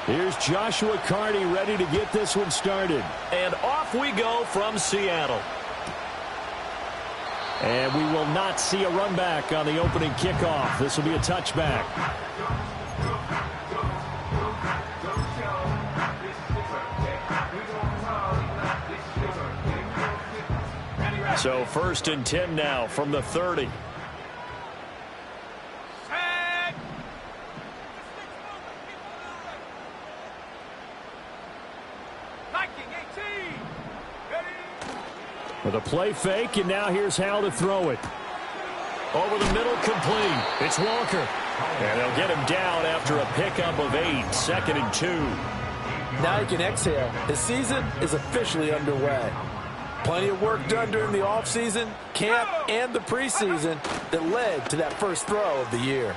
Here's Joshua Carney ready to get this one started. And off we go from Seattle. And we will not see a run back on the opening kickoff. This will be a touchback. So 1st and 10 now from the 30. With a play fake, and now here's how to throw it. Over the middle, complete. It's Walker. And they'll get him down after a pickup of 8, 2nd and 2. Now he can exhale. His season is officially underway. Plenty of work done during the offseason, camp, and the preseason that led to that first throw of the year.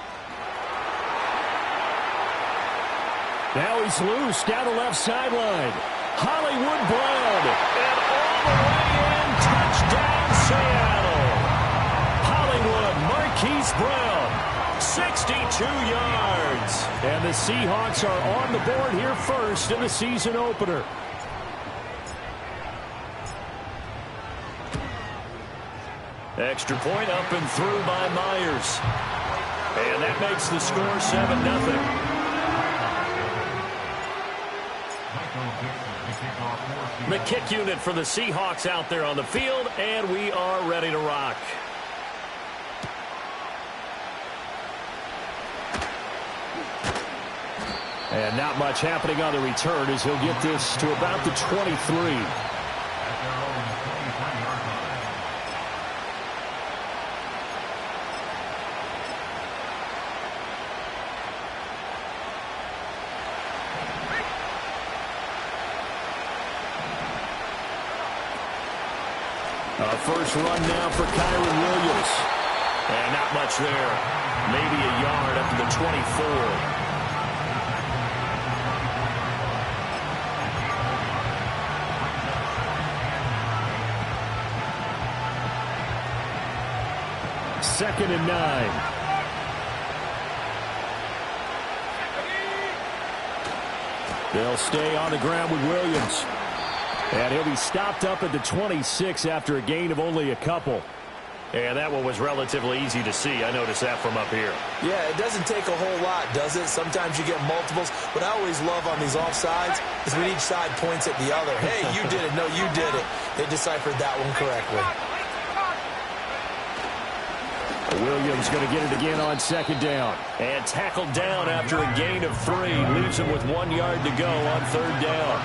Now he's loose down the left sideline. Hollywood Brown. And all the way in, touchdown Seattle. Hollywood Marquise Brown, 62 yards. And the Seahawks are on the board here first in the season opener. Extra point up and through by Myers. And that makes the score 7-0. The kick unit for the Seahawks out there on the field, and we are ready to rock. And not much happening on the return as he'll get this to about the 23. First run now for Kyron Williams. And not much there. Maybe a yard up to the 24. Second and 9. They'll stay on the ground with Williams. And he'll be stopped up at the 26 after a gain of only a couple. And that one was relatively easy to see. I noticed that from up here. Yeah, it doesn't take a whole lot, does it? Sometimes you get multiples. What I always love on these offsides is when each side points at the other. Hey, you did it. No, you did it. They deciphered that one correctly. Williams going to get it again on 2nd down. And tackled down after a gain of 3. Leaves him with 1 yard to go on 3rd down.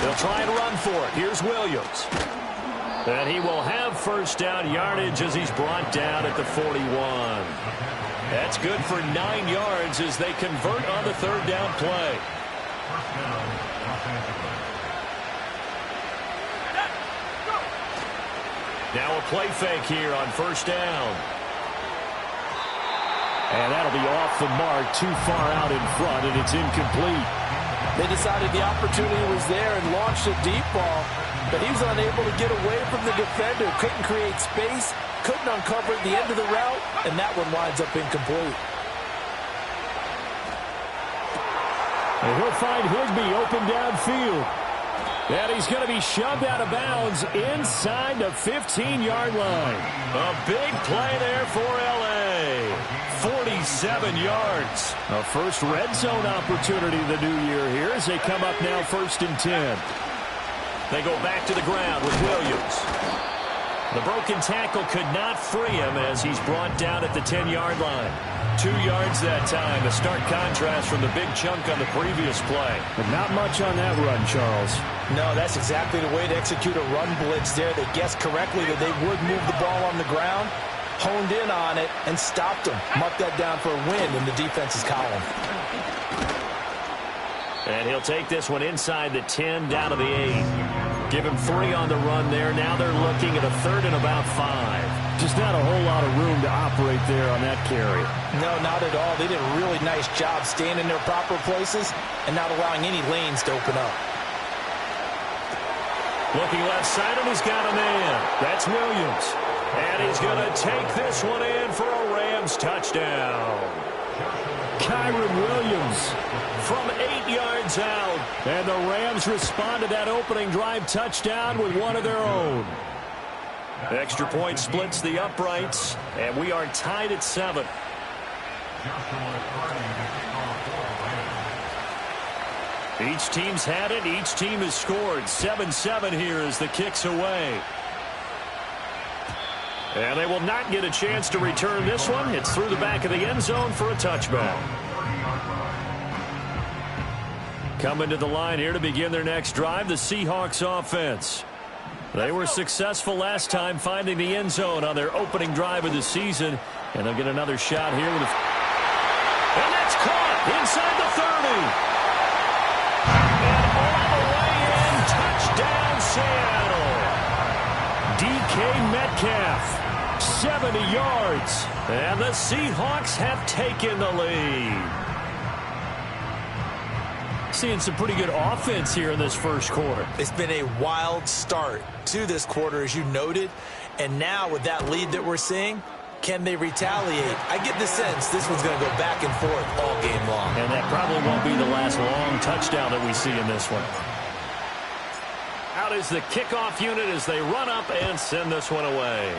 They'll try and run for it. Here's Williams. And he will have first down yardage as he's brought down at the 41. That's good for 9 yards as they convert on the 3rd down play. Now a play fake here on 1st down. And that'll be off the mark, too far out in front, and it's incomplete. They decided the opportunity was there and launched a deep ball, but he was unable to get away from the defender. Couldn't create space, couldn't uncover the end of the route, and that one winds up incomplete. And he'll find Higbee open downfield. And he's going to be shoved out of bounds inside the 15-yard line. A big play there for L.A. 47 yards. A first red zone opportunity the new year here as they come up now 1st and 10. They go back to the ground with Williams. The broken tackle could not free him as he's brought down at the 10-yard line. 2 yards that time, a stark contrast from the big chunk on the previous play. But not much on that run, Charles. No, that's exactly the way to execute a run blitz there. They guessed correctly that they would move the ball on the ground, honed in on it, and stopped him. Marked that down for a win in the defense's column. And he'll take this one inside the 10, down to the 8. Give him 3 on the run there. Now they're looking at a 3rd and about 5. Just not a whole lot of room to operate there on that carry. No, not at all. They did a really nice job staying in their proper places and not allowing any lanes to open up. Looking left side, and he's got a man. That's Williams. And he's going to take this one in for a Rams touchdown. Kyron Williams from 8 yards out. And the Rams respond to that opening drive touchdown with one of their own. Extra point splits the uprights, and we are tied at 7. Each team's had it. Each team has scored. 7-7 here as the kick's away. And they will not get a chance to return this one. It's through the back of the end zone for a touchback. Coming to the line here to begin their next drive, the Seahawks offense. They were successful last time finding the end zone on their opening drive of the season. And they'll get another shot here with and that's caught inside the 30. And all the way in, touchdown Seattle. DK Metcalf, 70 yards. And the Seahawks have taken the lead. Seeing some pretty good offense here in this first quarter. It's been a wild start to this quarter, as you noted. And now with that lead that we're seeing, can they retaliate? I get the sense this one's going to go back and forth all game long. And that probably won't be the last long touchdown that we see in this one. Out is the kickoff unit as they run up and send this one away.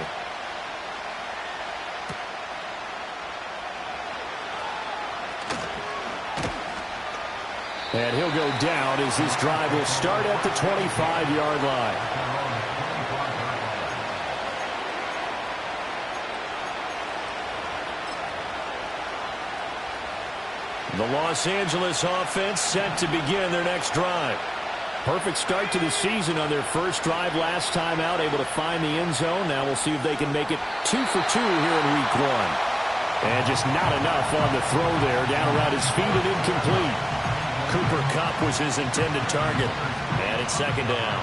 And he'll go down as this drive will start at the 25-yard line. The Los Angeles offense set to begin their next drive. Perfect start to the season on their first drive last time out, able to find the end zone. Now we'll see if they can make it 2 for 2 here in week 1. And just not enough on the throw there, down around his feet and incomplete. Cooper Kupp was his intended target. And it's second down.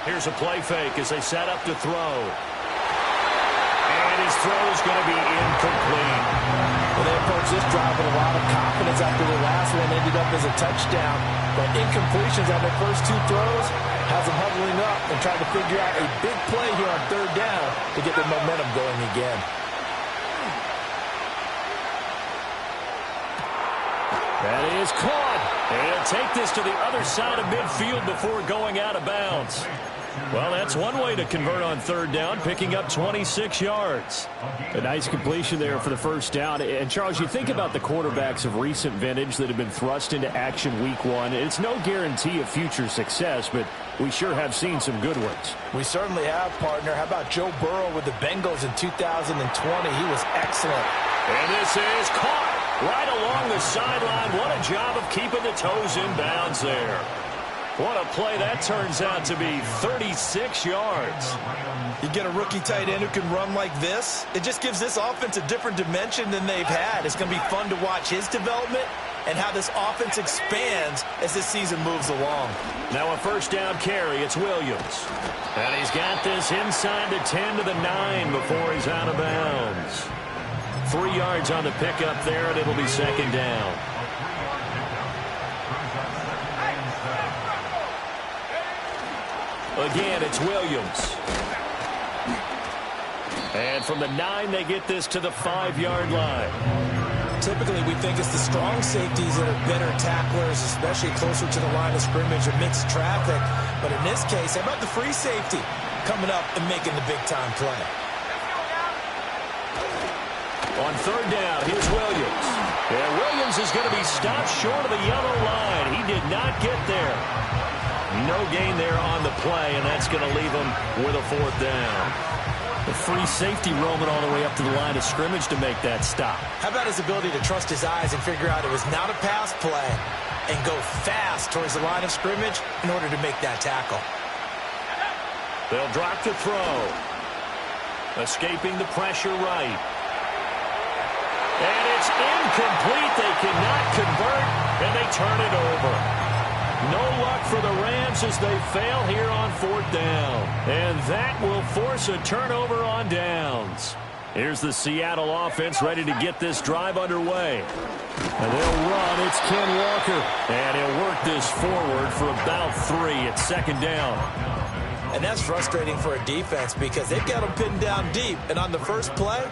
Here's a play fake as they set up to throw. And his throw is going to be incomplete. Well, they approached this drive with a lot of confidence after the last one ended up as a touchdown. But incompletions on their first 2 throws has them huddling up and trying to figure out a big play here on third down to get their momentum going again. That is caught. And he'll take this to the other side of midfield before going out of bounds. Well, that's one way to convert on third down, picking up 26 yards. A nice completion there for the first down. And, Charles, you think about the quarterbacks of recent vintage that have been thrust into action week 1. It's no guarantee of future success, but we sure have seen some good ones. We certainly have, partner. How about Joe Burrow with the Bengals in 2020? He was excellent. And this is caught right along the sideline. What a job of keeping the toes in bounds there. What a play that turns out to be, 36 yards. You get a rookie tight end who can run like this, it just gives this offense a different dimension than they've had. It's going to be fun to watch his development and how this offense expands as this season moves along. Now a first down carry, it's Williams. And he's got this inside the 10 to the 9 before he's out of bounds. 3 yards on the pickup there, and it'll be second down. Again, it's Williams. And from the 9, they get this to the 5-yard line. Typically, we think it's the strong safeties that are better tacklers, especially closer to the line of scrimmage amidst traffic. But in this case, how about the free safety coming up and making the big-time play? On third down, here's Williams. And Williams is going to be stopped short of the yellow line. He did not get there. No gain there on the play, and that's going to leave him with a fourth down. The free safety roaming all the way up to the line of scrimmage to make that stop. How about his ability to trust his eyes and figure out it was not a pass play and go fast towards the line of scrimmage in order to make that tackle? They'll drop to throw. Escaping the pressure right. And it's incomplete. They cannot convert, and they turn it over. No luck for the Rams as they fail here on fourth down. And that will force a turnover on downs. Here's the Seattle offense ready to get this drive underway. And they'll run. It's Ken Walker. And he'll work this forward for about 3 at second down. And that's frustrating for a defense because they've got them pinned down deep. And on the first play,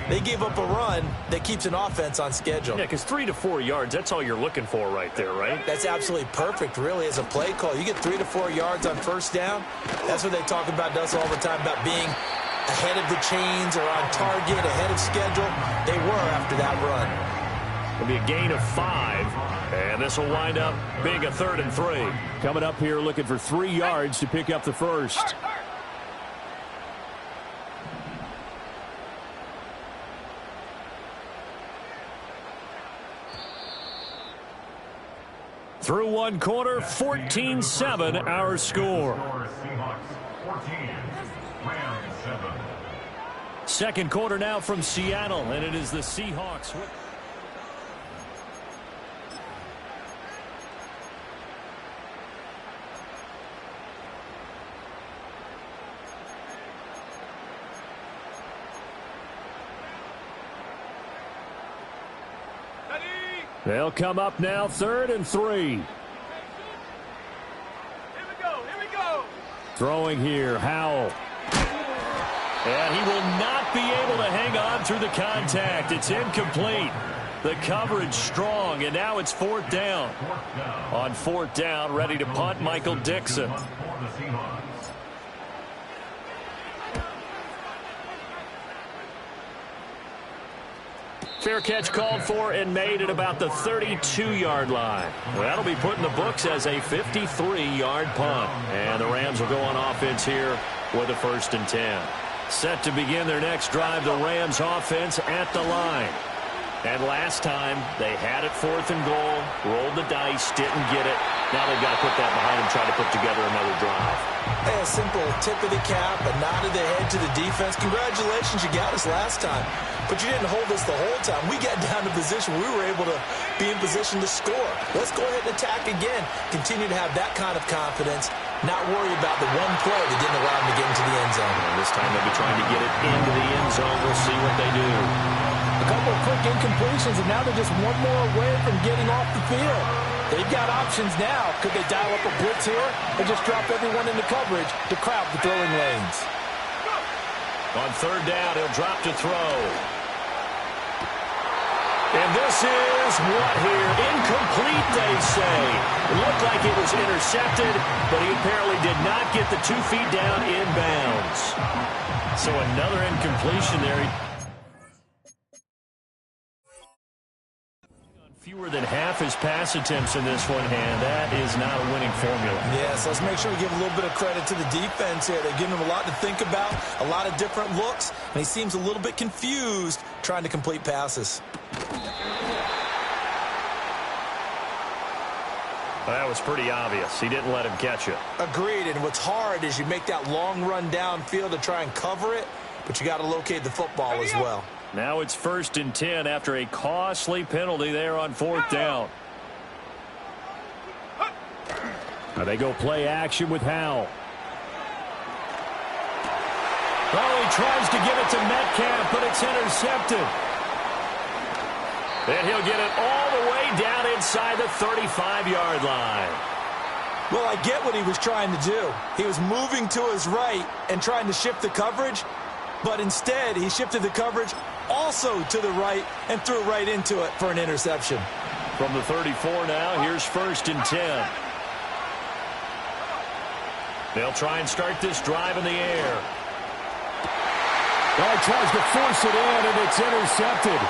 they gave up a run that keeps an offense on schedule. Yeah, because 3 to 4 yards, that's all you're looking for right there, right? That's absolutely perfect, really, as a play call. You get 3 to 4 yards on first down. That's what they talk about us all the time, about being ahead of the chains or on target, ahead of schedule. They were after that run. It'll be a gain of 5, and this will wind up being a 3rd and 3. Coming up here looking for 3 yards to pick up the first. Through one quarter, 14-7 our score. Second quarter now from Seattle, and it is the Seahawks. They'll come up now, 3rd and 3. Here we go. Throwing here, Howell. And he will not be able to hang on through the contact. It's incomplete. The coverage strong, and now it's 4th down. On 4th down, ready to punt, Michael Dixon. Fair catch called for and made at about the 32-yard line. Well, that'll be put in the books as a 53-yard punt. And the Rams will go on offense here with a 1st and 10. Set to begin their next drive, the Rams offense at the line. And last time, they had it 4th and goal, rolled the dice, didn't get it. Now they've got to put that behind them, try to put together another drive. Hey, a simple tip of the cap, a nod of the head to the defense. Congratulations, you got us last time. But you didn't hold us the whole time. We got down to position. We were able to be in position to score. Let's go ahead and attack again. Continue to have that kind of confidence. Not worry about the one play that didn't allow them to get into the end zone. And this time they'll be trying to get it into the end zone. We'll see what they do. A couple of quick incompletions, and now they're just one more away from getting off the field. They've got options now. Could they dial up a blitz here and just drop everyone into coverage to crowd the throwing lanes? On 3rd down, he'll drop to throw. And this is what here? Incomplete, they say. It looked like it was intercepted, but he apparently did not get the 2 feet down inbounds. So another incompletion there. Fewer than half his pass attempts in this one, and that is not a winning formula. Yes, let's make sure we give a little bit of credit to the defense here. They're giving him a lot to think about, a lot of different looks, and he seems a little bit confused trying to complete passes. That was pretty obvious. He didn't let him catch it. Agreed, and what's hard is you make that long run downfield to try and cover it, but you got to locate the football as well. Now it's 1st and 10 after a costly penalty there on 4th down. Now they go play action with Howell. Oh, he tries to give it to Metcalf, but it's intercepted. And he'll get it all the way down inside the 35-yard line. Well, I get what he was trying to do. He was moving to his right and trying to shift the coverage, but instead he shifted the coverage also to the right and threw right into it for an interception. From the 34 now, here's 1st and 10. They'll try and start this drive in the air. Oh, he tries to force it in, and it's intercepted.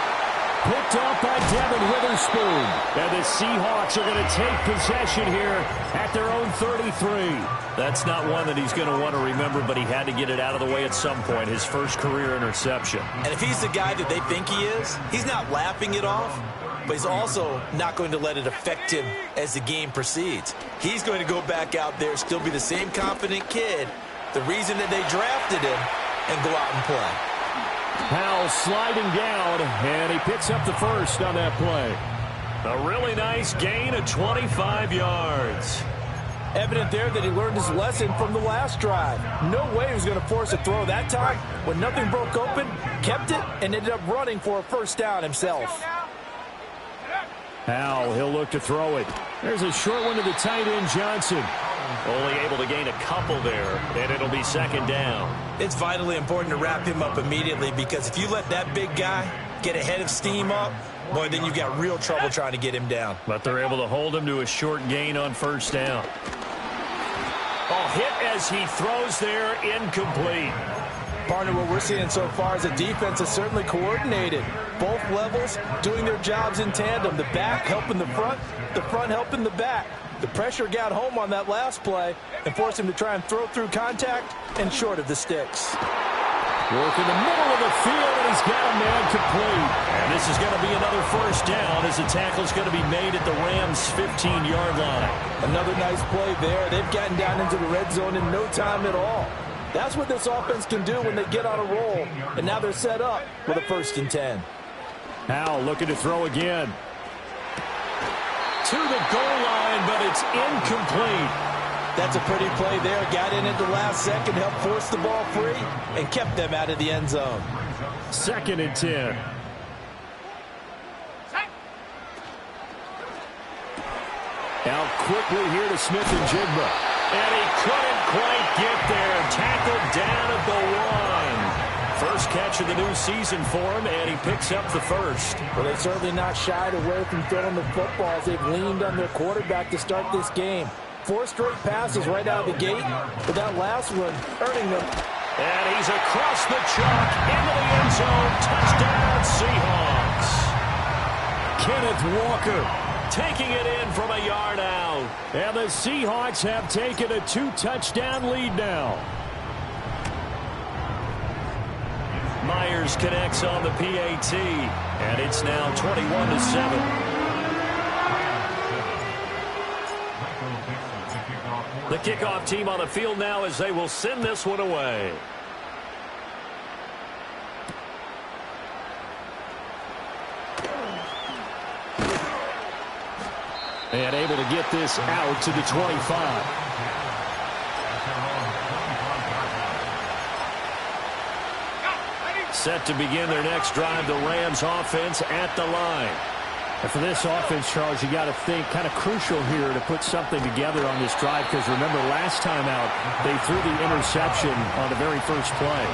Picked up by Devin Witherspoon. And the Seahawks are going to take possession here at their own 33. That's not one that he's going to want to remember, but he had to get it out of the way at some point. His first career interception. And if he's the guy that they think he is, he's not laughing it off, but he's also not going to let it affect him as the game proceeds. He's going to go back out there, still be the same confident kid, the reason that they drafted him, and go out and play. Howell sliding down, and he picks up the first on that play. A really nice gain of 25 yards. Evident there that he learned his lesson from the last drive. No way he was going to force a throw that time. When nothing broke open, kept it, and ended up running for a first down himself. Howell, he'll look to throw it. There's a short one to the tight end, Johnson. Only able to gain a couple there, and it'll be second down. It's vitally important to wrap him up immediately, because if you let that big guy get ahead of steam up, boy, then you've got real trouble trying to get him down. But they're able to hold him to a short gain on first down. Oh, hit as he throws there, incomplete. Partner, what we're seeing so far is a defense is certainly coordinated. Both levels doing their jobs in tandem. The back helping the front helping the back. The pressure got home on that last play and forced him to try and throw through contact and short of the sticks. Work in the middle of the field, and he's got a man complete. And this is going to be another first down as the tackle's going to be made at the Rams' 15-yard line. Another nice play there. They've gotten down into the red zone in no time at all. That's what this offense can do when they get on a roll. And now they're set up with a 1st and 10. Howell looking to throw again. To the goal line, but it's incomplete. That's a pretty play there. Got in at the last second, helped force the ball free, and kept them out of the end zone. 2nd and 10. Out quickly here to Smith and Jigba. And he couldn't quite get there. Tackled down at the 1. First catch of the new season for him, and he picks up the first. Well, they've certainly not shied away from throwing the football as they've leaned on their quarterback to start this game. 4 straight passes right out of the gate, but that last one earning them. And he's across the chalk into the end zone. Touchdown, Seahawks. Kenneth Walker taking it in from a yard out. And the Seahawks have taken a 2-touchdown lead now. Myers connects on the PAT, and it's now 21-7. The kickoff team on the field now as they will send this one away. And able to get this out to the 25. Set to begin their next drive, the Rams offense at the line. And for this offense, Charles, you got to think kind of crucial here to put something together on this drive, because remember last time out they threw the interception on the very first play.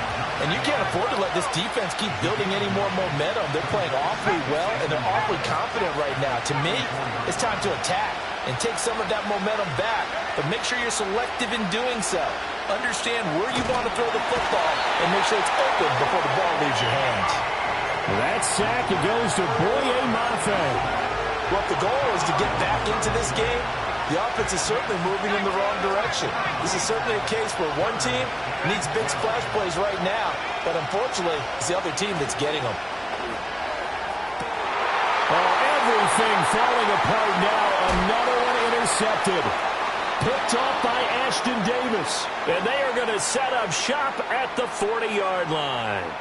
And you can't afford to let this defense keep building any more momentum. They're playing awfully well, and they're awfully confident right now. To me, it's time to attack and take some of that momentum back, but make sure you're selective in doing so. Understand where you want to throw the football and make sure it's open before the ball leaves your hands. That sack, it goes to Boye Mafe. Well, if the goal is to get back into this game, the offense is certainly moving in the wrong direction. This is certainly a case where one team needs big splash plays right now, but unfortunately, it's the other team that's getting them. Oh, everything falling apart now. Another one intercepted. Picked off by Ashton Davis. And they are going to set up shop at the 40-yard line.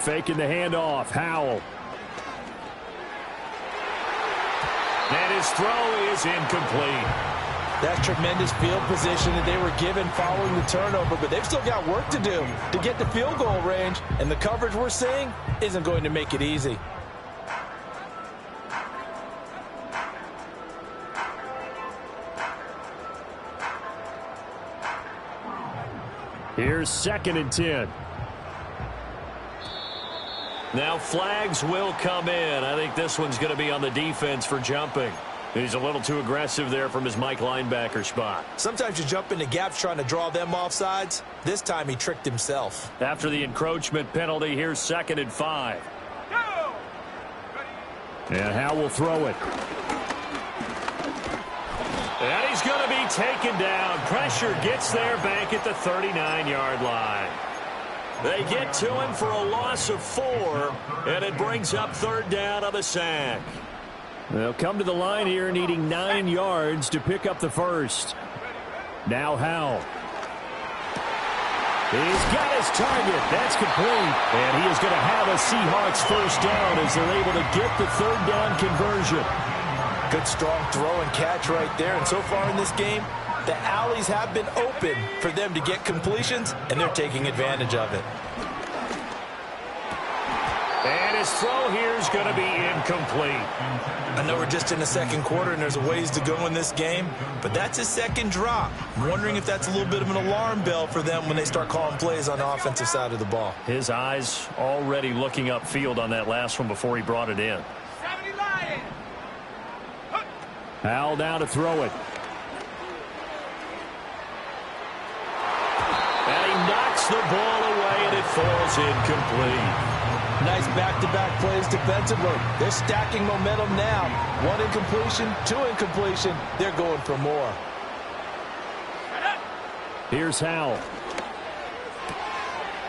Faking the handoff. Howell. And his throw is incomplete. That's tremendous field position that they were given following the turnover, but they've still got work to do to get to field goal range, and the coverage we're seeing isn't going to make it easy. Here's 2nd and 10. Now flags will come in. I think this one's going to be on the defense for jumping. He's a little too aggressive there from his Mike linebacker spot. Sometimes you jump into gaps trying to draw them off sides. This time he tricked himself. After the encroachment penalty, here's 2nd and 5. And Howell will throw it. And he's going to be taken down. Pressure gets there back at the 39-yard line. They get to him for a loss of 4, and it brings up 3rd down on the sack. They'll come to the line here needing 9 yards to pick up the first. Now Howell. He's got his target. That's complete. And he is going to have a Seahawks first down as they're able to get the 3rd down conversion. Good strong throw and catch right there. And so far in this game, the alleys have been open for them to get completions, and they're taking advantage of it. And his throw here is going to be incomplete. I know we're just in the second quarter and there's a ways to go in this game, but that's his second drop. I'm wondering if that's a little bit of an alarm bell for them when they start calling plays on the offensive side of the ball. His eyes already looking upfield on that last one before he brought it in. Howell now to throw it. And he knocks the ball away, and it falls incomplete. Nice back-to-back plays defensively. They're stacking momentum now. 1 incompletion, 2 incompletion. They're going for more. Here's Howell.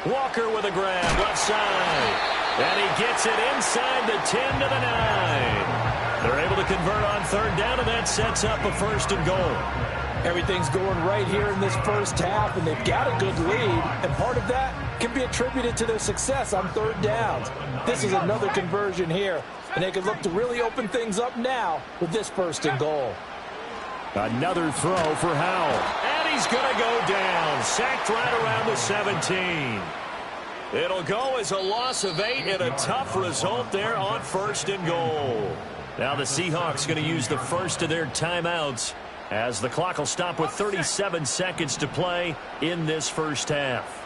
Walker with a grab, left side. And he gets it inside the 10 to the 9. They're able to convert on 3rd down, and that sets up a 1st and goal. Everything's going right here in this first half, and they've got a good lead, and part of that can be attributed to their success on 3rd downs. This is another conversion here, and they can look to really open things up now with this 1st and goal. Another throw for Howell. And he's going to go down, sacked right around the 17. It'll go as a loss of 8 and a tough result there on 1st and goal. Now the Seahawks going to use the first of their timeouts as the clock will stop with 37 seconds to play in this first half.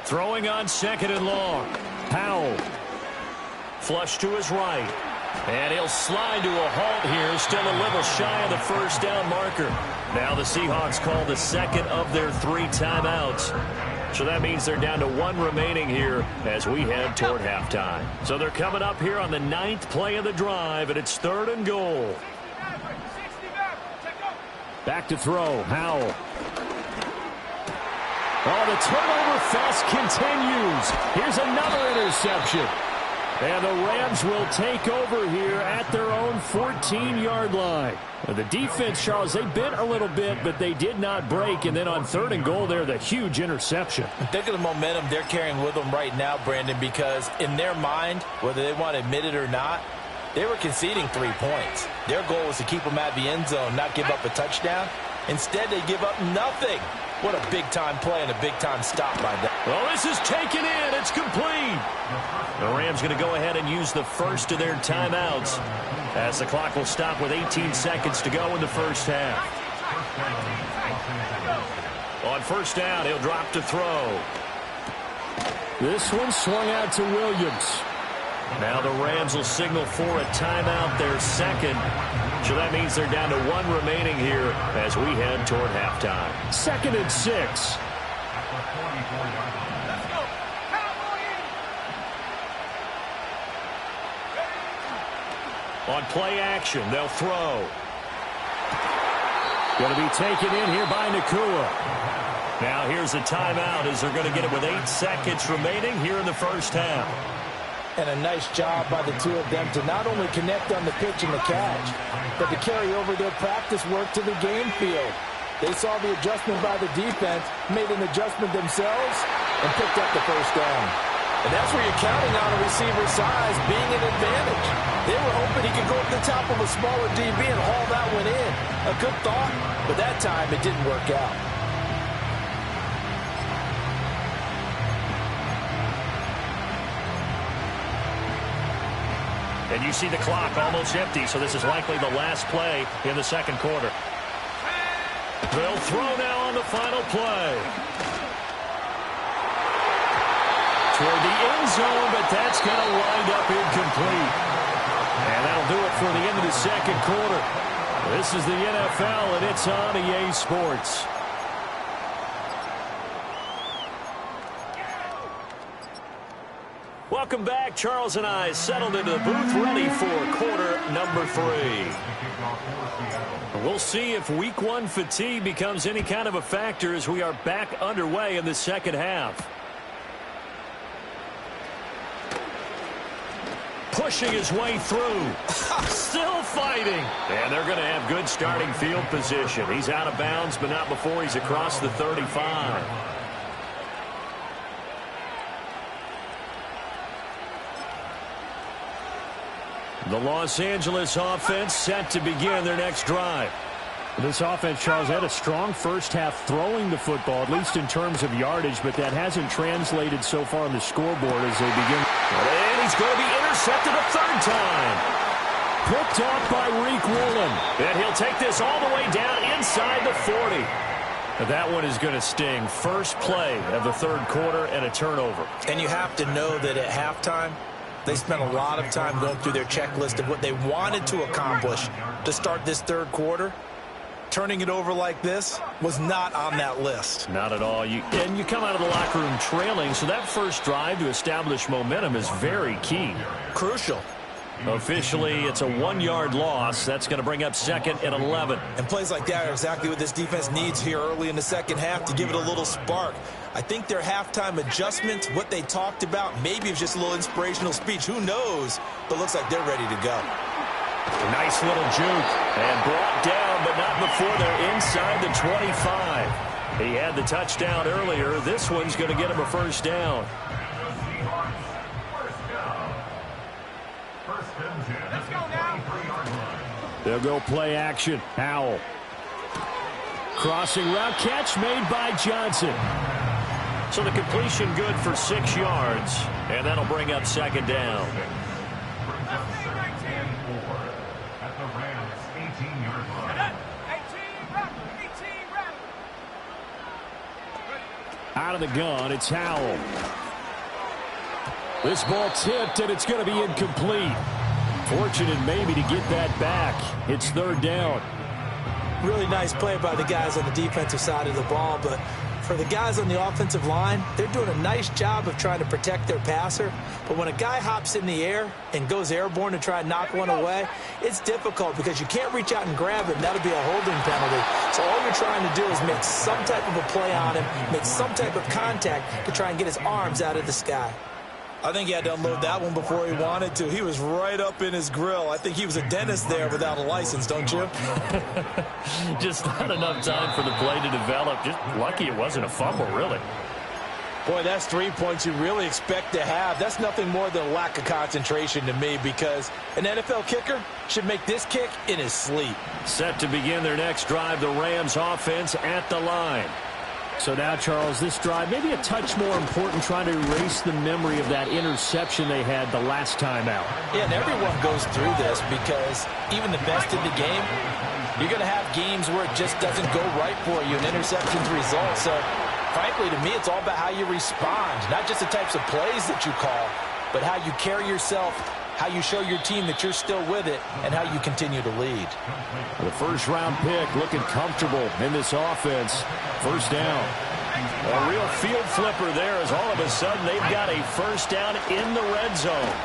Throwing on 2nd and long. Howell. Flush to his right. And he'll slide to a halt here, still a little shy of the 1st down marker. Now the Seahawks call the 2nd of their 3 timeouts. So that means they're down to 1 remaining here as we head toward halftime. So they're coming up here on the 9th play of the drive, and it's 3rd and goal. Back to throw. Howell. Oh, the turnover fest continues. Here's another interception. And the Rams will take over here at their own 14-yard line. The defense, Charles, they bit a little bit, but they did not break. And then on 3rd and goal there, the huge interception. Think of the momentum they're carrying with them right now, Brandon, because in their mind, whether they want to admit it or not, they were conceding 3 points. Their goal was to keep them at the end zone, not give up a touchdown. Instead, they give up nothing. What a big-time play and a big-time stop by them. Well, this is taken in. It's complete. The Rams going to go ahead and use the first of their timeouts as the clock will stop with 18 seconds to go in the first half. On 1st down, he'll drop to throw. This one swung out to Williams. Now the Rams will signal for a timeout, their 2nd. So that means they're down to 1 remaining here as we head toward halftime. 2nd and 6. On play action, they'll throw. Going to be taken in here by Nakua. Now here's a timeout as they're going to get it with 8 seconds remaining here in the first half. And a nice job by the 2 of them to not only connect on the pitch and the catch, but to carry over their practice work to the game field. They saw the adjustment by the defense, made an adjustment themselves, and picked up the 1st down. And that's where you're counting on a receiver's size being an advantage. They were hoping he could go up the top of a smaller DB and haul that one in. A good thought, but that time it didn't work out. And you see the clock almost empty, so this is likely the last play in the 2nd quarter. They'll throw now on the final play. Toward the end zone, but that's going to wind up incomplete. And that'll do it for the end of the 2nd quarter. This is the NFL, and it's on EA Sports. Welcome back. Charles and I settled into the booth, ready for quarter number 3. We'll see if week 1 fatigue becomes any kind of a factor as we are back underway in the second half. Pushing his way through. Still fighting. And they're going to have good starting field position. He's out of bounds, but not before he's across the 35. The Los Angeles offense set to begin their next drive. This offense, Charles, had a strong first half throwing the football, at least in terms of yardage, but that hasn't translated so far on the scoreboard as they begin. And he's going to be intercepted a third time. Picked off by Reek Woolen. And he'll take this all the way down inside the 40. That one is going to sting. First play of the third quarter and a turnover. And you have to know that at halftime, they spent a lot of time going through their checklist of what they wanted to accomplish to start this third quarter. Turning it over like this was not on that list. Not at all. And you come out of the locker room trailing, so that first drive to establish momentum is very key. Crucial. Officially, it's a 1-yard loss. That's going to bring up 2nd and 11. And plays like that are exactly what this defense needs here early in the second half to give it a little spark. I think their halftime adjustments, what they talked about, maybe it's just a little inspirational speech. Who knows? But looks like they're ready to go. Nice little juke. And brought down, but not before they're inside the 25. He had the touchdown earlier. This one's going to get him a first down. They'll go play action. Howell. Crossing route, catch made by Johnson. So the completion good for 6 yards, and that'll bring up 2nd down. Out of the gun, it's Howell. This ball tipped, and it's going to be incomplete. Fortunate maybe to get that back. It's 3rd down. Really nice play by the guys on the defensive side of the ball, but for the guys on the offensive line, they're doing a nice job of trying to protect their passer. But when a guy hops in the air and goes airborne to try and knock one away, it's difficult because you can't reach out and grab it, and that'll be a holding penalty. So all you're trying to do is make some type of a play on him, make some type of contact to try and get his arms out of the sky. I think he had to unload that one before he wanted to. He was right up in his grill. I think he was a dentist there without a license, don't you? Just not enough time for the play to develop. Just lucky it wasn't a fumble, really. Boy, that's 3 points you really expect to have. That's nothing more than a lack of concentration to me, because an NFL kicker should make this kick in his sleep. Set to begin their next drive, the Rams offense at the line. So now, Charles, this drive maybe a touch more important, trying to erase the memory of that interception they had the last time out. Yeah, and everyone goes through this because even the best in the game, you're going to have games where it just doesn't go right for you, and interceptions result. So, frankly, to me, it's all about how you respond, not just the types of plays that you call, but how you carry yourself, how you show your team that you're still with it, and how you continue to lead. The first-round pick looking comfortable in this offense. First down. A real field flipper there as all of a sudden they've got a first down in the red zone.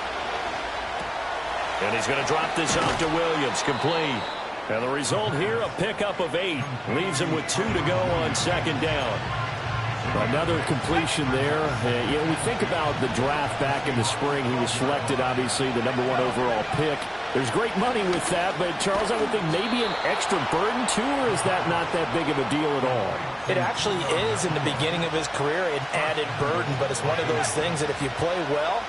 And he's going to drop this off to Williams, complete. And the result here, a pickup of 8. Leaves him with 2 to go on 2nd down. Another completion there. We think about the draft back in the spring. He was selected, obviously, the #1 overall pick. There's great money with that, but, Charles, I would think maybe an extra burden, too, or is that not that big of a deal at all? It actually is in the beginning of his career, an added burden, but it's one of those things that if you play well,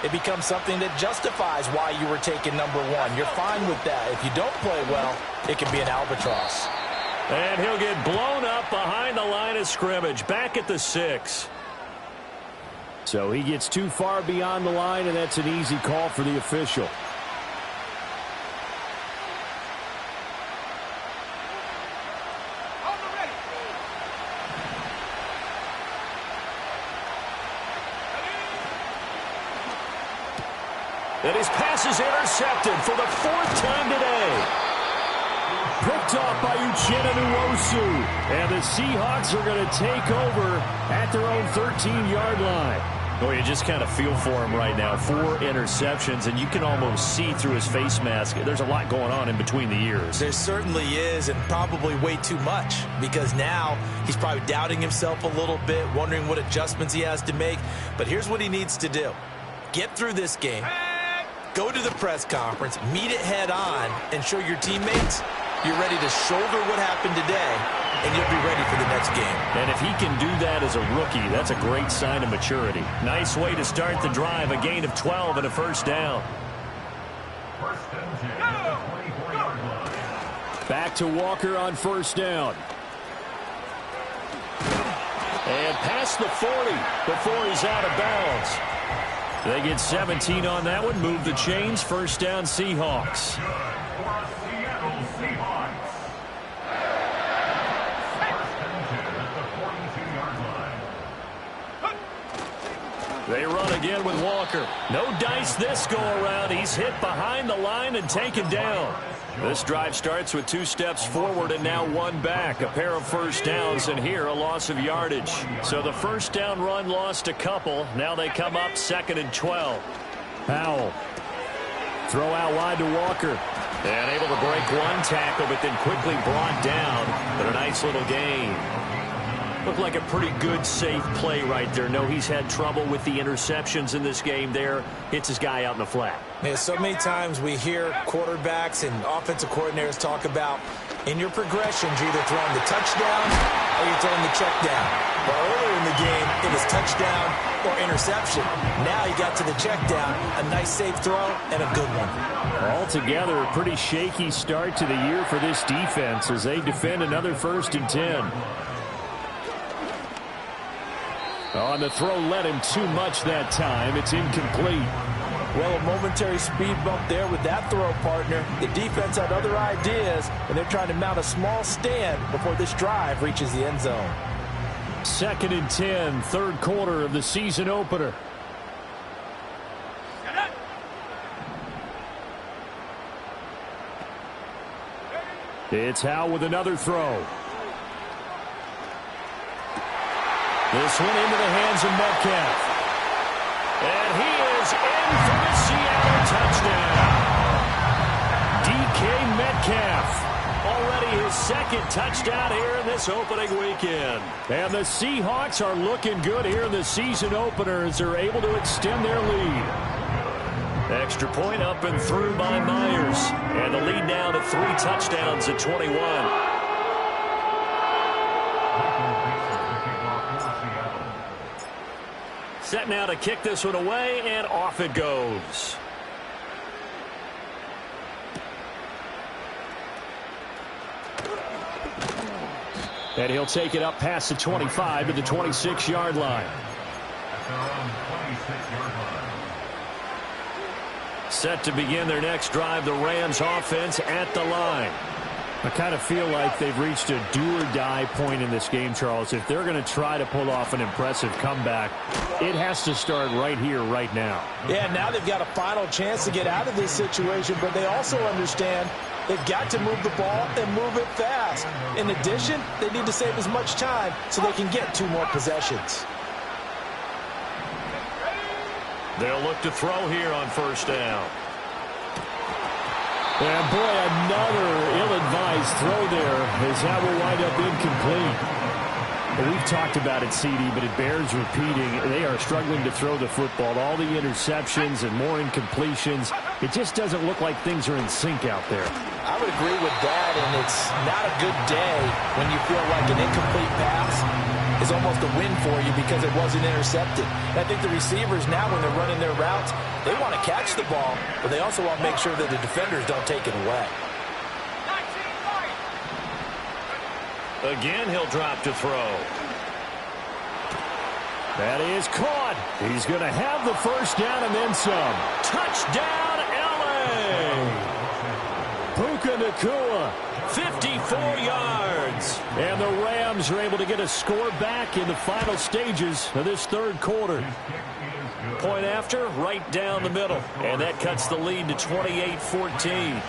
it becomes something that justifies why you were taken #1. You're fine with that. If you don't play well, it can be an albatross. And he'll get blown up behind the line of scrimmage, back at the 6. So he gets too far beyond the line, and that's an easy call for the official. And his pass is intercepted for the 4th time today. Picked off by Uchenna Nwosu. And the Seahawks are going to take over at their own 13-yard line. Well, you just kind of feel for him right now. 4 interceptions, and you can almost see through his face mask. There's a lot going on in between the ears. There certainly is, and probably way too much, because now he's probably doubting himself a little bit, wondering what adjustments he has to make. But here's what he needs to do. Get through this game, go to the press conference, meet it head on, and show your teammates you're ready to shoulder what happened today, and you'll be ready for the next game. And if he can do that as a rookie, that's a great sign of maturity. Nice way to start the drive, a gain of 12 and a first down. Back to Walker on first down. And past the 40 before he's out of bounds. They get 17 on that one, move the chains, first down Seahawks. They run again with Walker. No dice this go-around. He's hit behind the line and taken down. This drive starts with 2 steps forward and now 1 back. A pair of first downs, and here a loss of yardage. So the first down run lost a couple. Now they come up 2nd and 12. Powell. Throw out wide to Walker. And able to break 1 tackle, but then quickly brought down. But a nice little gain. Looked like a pretty good, safe play right there. No, he's had trouble with the interceptions in this game there. Hits his guy out in the flat. Man, so many times we hear quarterbacks and offensive coordinators talk about in your progressions, you're either throwing the touchdown or you're throwing the check down. But earlier in the game, it was touchdown or interception. Now he got to the check down, a nice safe throw, and a good one. Altogether, a pretty shaky start to the year for this defense as they defend another 1st and 10. On the throw, led him too much that time. It's incomplete. Well, a momentary speed bump there with that throw, partner. The defense had other ideas, and they're trying to mount a small stand before this drive reaches the end zone. 2nd and 10, 3rd quarter of the season opener. It's Howe with another throw. This one into the hands of Metcalf. And he is in for the Seattle touchdown. DK Metcalf. Already his 2nd touchdown here in this opening weekend. And the Seahawks are looking good here in the season opener as they're able to extend their lead. Extra point up and through by Myers. And the lead now to 3 touchdowns at 21. Set now to kick this one away, and off it goes. And he'll take it up past the 25 to the 26-yard line. Set to begin their next drive, the Rams offense at the line. I kind of feel like they've reached a do-or-die point in this game, Charles. If they're going to try to pull off an impressive comeback, it has to start right here, right now. Yeah, now they've got a final chance to get out of this situation, but they also understand they've got to move the ball and move it fast. In addition, they need to save as much time so they can get 2 more possessions. They'll look to throw here on first down. And boy, another ill-advised throw there as that will wind up incomplete. Well, we've talked about it, CD, but it bears repeating. They are struggling to throw the football. All the interceptions and more incompletions. It just doesn't look like things are in sync out there. I would agree with that, and it's not a good day when you feel like an incomplete pass is almost a win for you because it wasn't intercepted. And I think the receivers now, when they're running their routes, they want to catch the ball, but they also want to make sure that the defenders don't take it away. Again, he'll drop to throw. That is caught. He's going to have the first down and then some. Touchdown, L.A. Puka Nacua. 54 yards. And the Rams are able to get a score back in the final stages of this 3rd quarter. Point after, right down the middle. And that cuts the lead to 28-14.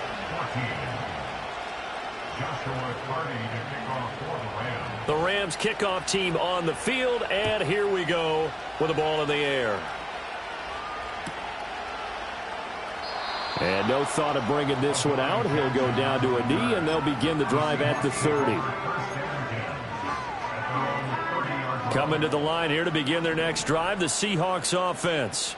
The Rams kickoff team on the field, and here we go with the ball in the air. And no thought of bringing this one out. He'll go down to a knee, and they'll begin the drive at the 30. Coming to the line here to begin their next drive, the Seahawks offense.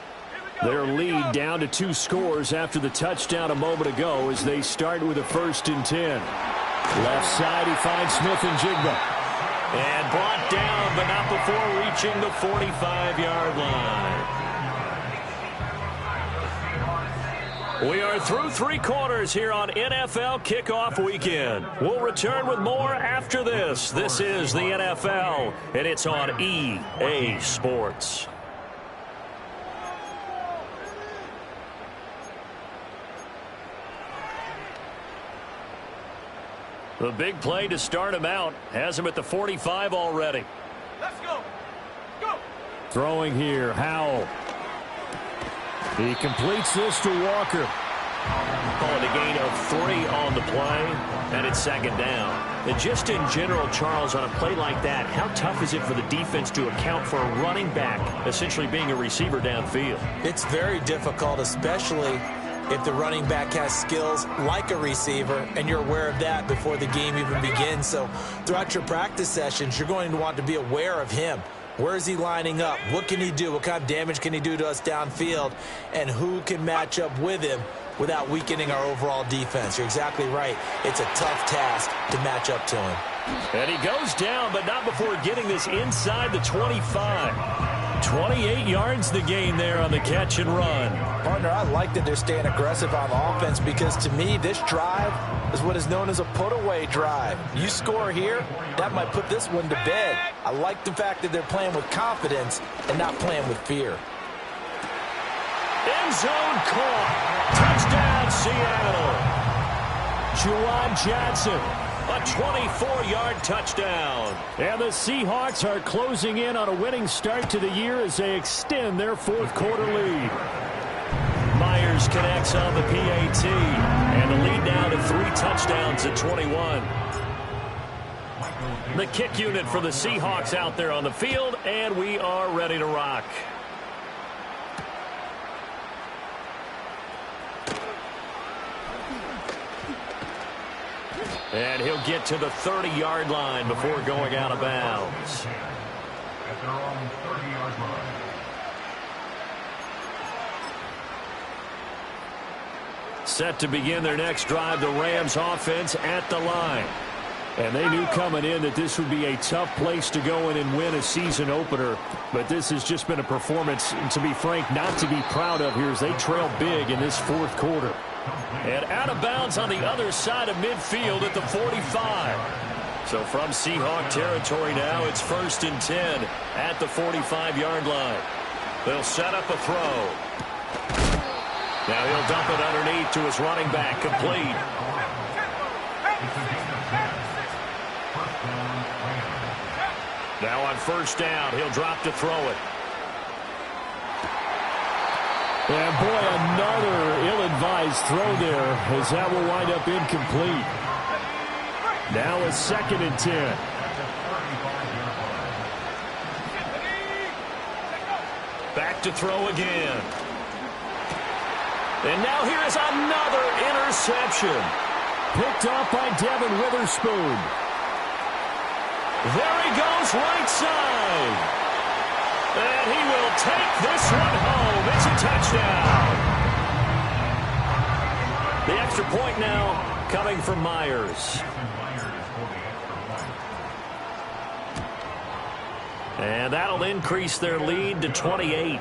Their lead down to 2 scores after the touchdown a moment ago as they start with a 1st and 10. Left side, he finds Smith and Jigba. And brought down, but not before reaching the 45-yard line. We are through 3 quarters here on NFL Kickoff Weekend. We'll return with more after this. This is the NFL, and it's on EA Sports. The big play to start him out has him at the 45 already. Let's go. Go. Throwing here, Howell. He completes this to Walker. Calling a gain of 3 on the play, and it's 2nd down. And just in general, Charles, on a play like that, how tough is it for the defense to account for a running back essentially being a receiver downfield? It's very difficult, especially if the running back has skills like a receiver, and you're aware of that before the game even begins. So throughout your practice sessions, you're going to want to be aware of him. Where is he lining up? What can he do? What kind of damage can he do to us downfield? And who can match up with him without weakening our overall defense? You're exactly right. It's a tough task to match up to him. And he goes down, but not before getting this inside the 25. 28 yards the gain there on the catch and run. Partner, I like that they're staying aggressive on offense because to me, this drive is what is known as a put-away drive. You score here, that might put this one to bed. I like the fact that they're playing with confidence and not playing with fear. End zone caught. Touchdown, Seattle. Juwan Johnson. A 24-yard touchdown. And the Seahawks are closing in on a winning start to the year as they extend their 4th quarter lead. Myers connects on the PAT. And the lead now to 3 touchdowns at 21. The kick unit for the Seahawks out there on the field, and we are ready to rock. And he'll get to the 30-yard line before going out of bounds. At their own 30-yard line. Set to begin their next drive, the Rams offense at the line. And they knew coming in that this would be a tough place to go in and win a season opener. But this has just been a performance, to be frank, not to be proud of here as they trail big in this 4th quarter. And out of bounds on the other side of midfield at the 45. So from Seahawk territory now, it's 1st and 10 at the 45-yard line. They'll set up a throw. Now he'll dump it underneath to his running back, complete. Now on 1st down, he'll drop to throw it. And boy, another ill-advised throw there as that will wind up incomplete. Now a 2nd and 10. Back to throw again. And now here is another interception. Picked off by Devin Witherspoon. There he goes, right side. And he will take this one home. It's a touchdown. The extra point now coming from Myers. And that'll increase their lead to 28.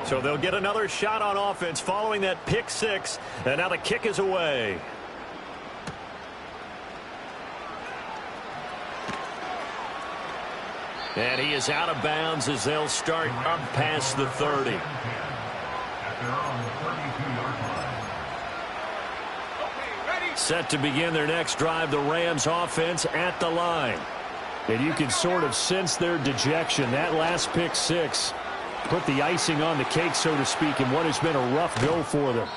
So they'll get another shot on offense following that pick 6. And now the kick is away. And he is out of bounds as they'll start up past the 30. Set to begin their next drive, the Rams offense at the line. And you can sort of sense their dejection. That last pick six put the icing on the cake, so to speak, in what has been a rough go for them.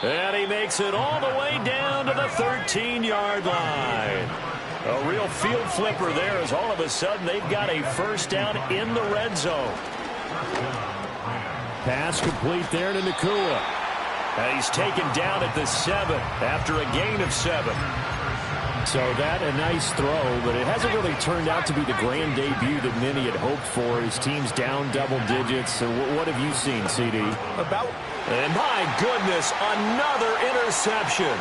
And he makes it all the way down to the 13-yard line. A real field flipper there, as all of a sudden they've got a first down in the red zone. Pass complete there to Nakua. And he's taken down at the 7 after a gain of 7. So that a nice throw, but it hasn't really turned out to be the grand debut that many had hoped for. His team's down double digits. So what have you seen, CD? And my goodness, another interception.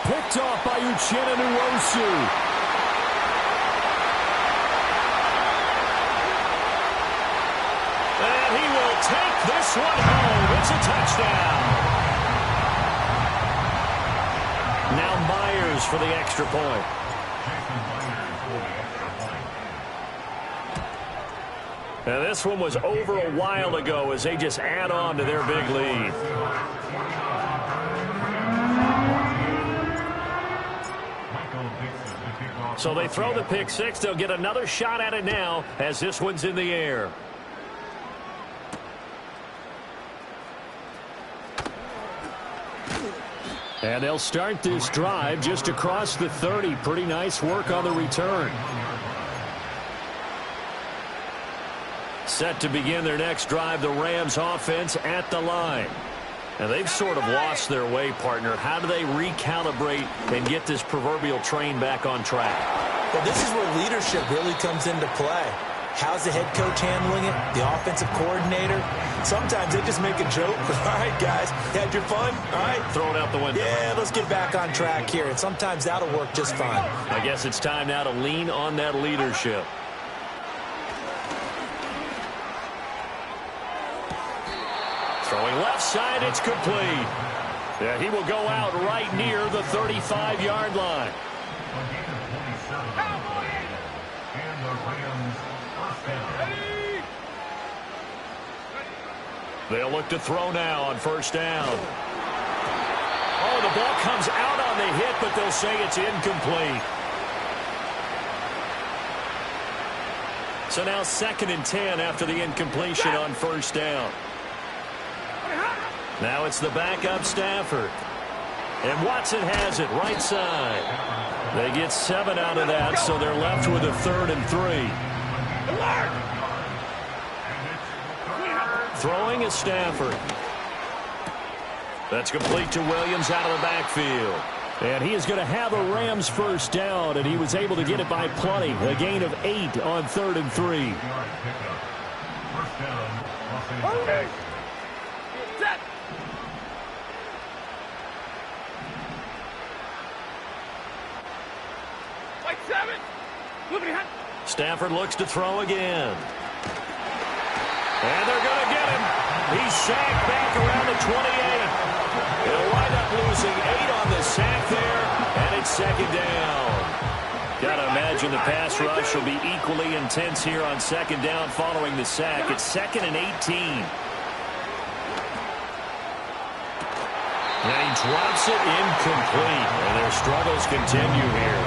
Picked off by Uchenna Nwosu. And he will take this one home. It's a touchdown. Now Myers for the extra point. Now this one was over a while ago as they just add on to their big lead. So they throw the pick six. They'll get another shot at it now as this one's in the air. And they'll start this drive just across the 30. Pretty nice work on the return. Set to begin their next drive, the Rams offense at the line. And they've sort of lost their way, partner. How do they recalibrate and get this proverbial train back on track? Well, this is where leadership really comes into play. How's the head coach handling it? The offensive coordinator? Sometimes they just make a joke. All right, guys, had your fun? All right. Throw it out the window. Yeah, let's get back on track here. And sometimes that'll work just fine. I guess it's time now to lean on that leadership. Throwing left side, it's complete. Yeah, he will go out right near the 35-yard line. They'll look to throw now on first down. Oh, the ball comes out on the hit, but they'll say it's incomplete. So now 2nd and 10 after the incompletion on first down. Now it's the backup Stafford. And Watson has it right side. They get 7 out of that, so they're left with a 3rd and 3. Throwing is Stafford. That's complete to Williams out of the backfield. And he is going to have a Rams first down, and he was able to get it by plenty. A gain of 8 on 3rd and 3. Okay. Set. White 7. Moving ahead. Stafford looks to throw again. And they're going to get him. He's sacked back around the 28. He'll wind up losing 8 on the sack there, and it's 2nd down. Got to imagine the pass rush will be equally intense here on 2nd down following the sack. It's 2nd and 18. And he drops it incomplete, and their struggles continue here.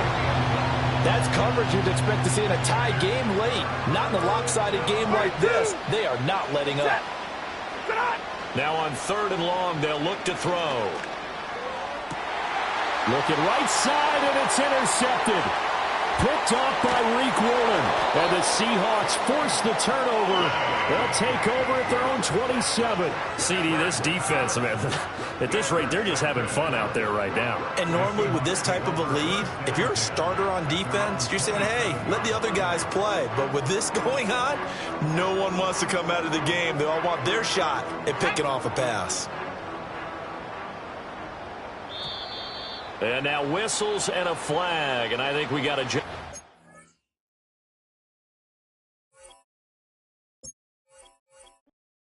That's coverage you'd expect to see in a tie game late. Not in a lopsided game like this. They are not letting up. Now on 3rd and long, they'll look to throw. Looking right side, and it's intercepted. Picked off by Reek Woolen. And the Seahawks force the turnover. They'll take over at their own 27. CD, this defense, man, at this rate, they're just having fun out there right now. And normally with this type of a lead, if you're a starter on defense, you're saying, hey, let the other guys play. But with this going on, no one wants to come out of the game. They all want their shot at picking off a pass. And now whistles and a flag, and I think we got a